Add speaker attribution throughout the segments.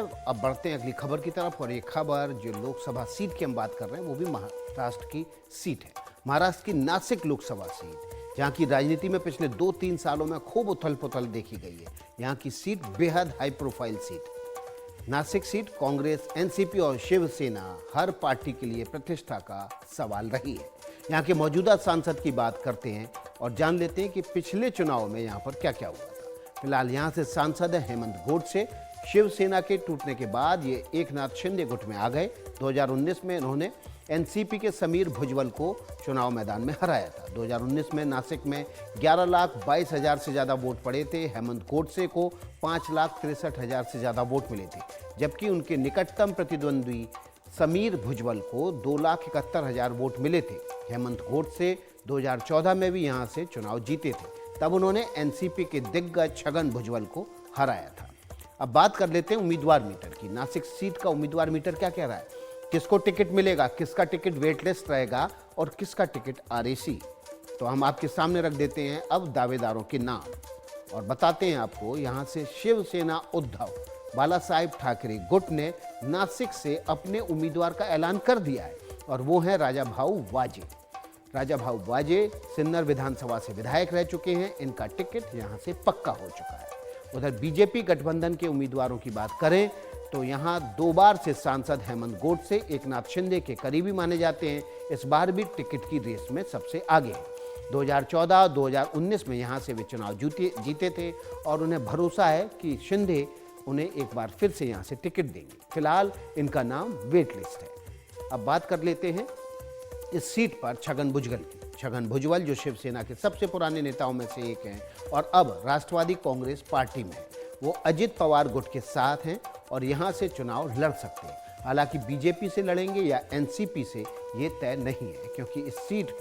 Speaker 1: अब बढ़ते हैं अगली खबर की तरफ और ये खबर जो लोकसभा सीट की हम बात कर रहे हैं वो भी महाराष्ट्र की सीट है। महाराष्ट्र की नासिक लोकसभा सीट, जहाँ की राजनीति में पिछले 2-3 सालों में खूब उथल पुथल देखी गई है। यहाँ की सीट बेहद हाई प्रोफाइल सीट है। नासिक सीट कांग्रेस, एनसीपी और शिवसेना हर पार्टी के लिए प्रतिष्ठा का सवाल रही है। यहाँ के मौजूदा सांसद की बात करते हैं और जान लेते हैं कि पिछले चुनाव में यहाँ पर क्या क्या हुआ था। फिलहाल यहाँ से सांसद है हेमंत गोडसे। शिवसेना के टूटने के बाद ये एकनाथ शिंदे गुट में आ गए। 2019 में इन्होंने एनसीपी के समीर भुजबल को चुनाव मैदान में हराया था। 2019 में नासिक में 11,22,000 से ज़्यादा वोट पड़े थे। हेमंत गोडसे को 5,63,000 से ज़्यादा वोट मिले थे, जबकि उनके निकटतम प्रतिद्वंद्वी समीर भुजबल को 2,71,000 वोट मिले थे। हेमंत गोडसे 2014 में भी यहाँ से चुनाव जीते थे, तब उन्होंने एनसीपी के दिग्गज छगन भुजबल को हराया था। अब बात कर लेते हैं उम्मीदवार मीटर की। नासिक सीट का उम्मीदवार मीटर क्या कह रहा है, किसको टिकट मिलेगा, किसका टिकट वेट लिस्ट रहेगा और किसका टिकट आरएसी। तो हम आपके सामने रख देते हैं अब दावेदारों के नाम और बताते हैं आपको। यहाँ से शिवसेना उद्धव बाला साहेब ठाकरे गुट ने नासिक से अपने उम्मीदवार का ऐलान कर दिया है और वो हैं राजाभाऊ वाजे। राजाभाऊ वाजे सिन्नर विधानसभा से विधायक रह चुके हैं। इनका टिकट यहाँ से पक्का हो चुका है। उधर बीजेपी गठबंधन के उम्मीदवारों की बात करें तो यहाँ 2 बार से सांसद हेमंत गोडसे एकनाथ शिंदे के करीबी माने जाते हैं। इस बार भी टिकट की रेस में सबसे आगे हैं। 2014 और 2019 में यहाँ से वे चुनाव जीते थे और उन्हें भरोसा है कि शिंदे उन्हें एक बार फिर से यहाँ से टिकट देंगे। फिलहाल इनका नाम वेट लिस्ट है। अब बात कर लेते हैं इस सीट पर छगन भुजबल की। छगन भुजबल जो शिवसेना के सबसे पुराने नेताओं में से एक हैं और अब राष्ट्रवादी कांग्रेस पार्टी में है। वो अजित पवार गुट के साथ हैं और यहाँ से चुनाव लड़ सकते हैं। हालांकि बीजेपी से लड़ेंगे या एनसीपी से ये तय नहीं है, क्योंकि इस सीट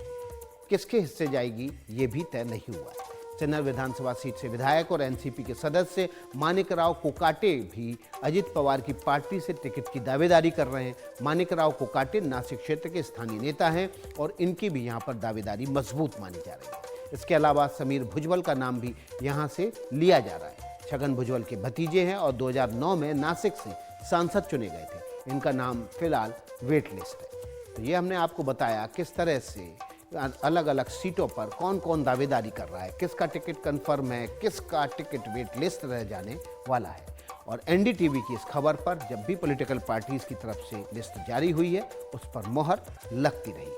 Speaker 1: किसके हिस्से जाएगी ये भी तय नहीं हुआ है। सिन्नर विधानसभा सीट से विधायक और एनसीपी के सदस्य मानिकराव कोकाटे भी अजित पवार की पार्टी से टिकट की दावेदारी कर रहे हैं। मानिकराव कोकाटे नासिक क्षेत्र के स्थानीय नेता हैं और इनकी भी यहाँ पर दावेदारी मजबूत मानी जा रही है। इसके अलावा समीर भुजबल का नाम भी यहाँ से लिया जा रहा है। छगन भुजबल के भतीजे हैं और 2009 में नासिक से सांसद चुने गए थे। इनका नाम फिलहाल वेट लिस्ट है। तो ये हमने आपको बताया किस तरह से अलग अलग सीटों पर कौन कौन दावेदारी कर रहा है, किसका टिकट कंफर्म है, किसका टिकट वेट लिस्ट रह जाने वाला है। और एनडीटीवी की इस खबर पर जब भी पॉलिटिकल पार्टीज की तरफ से लिस्ट जारी हुई है उस पर मोहर लगती रही।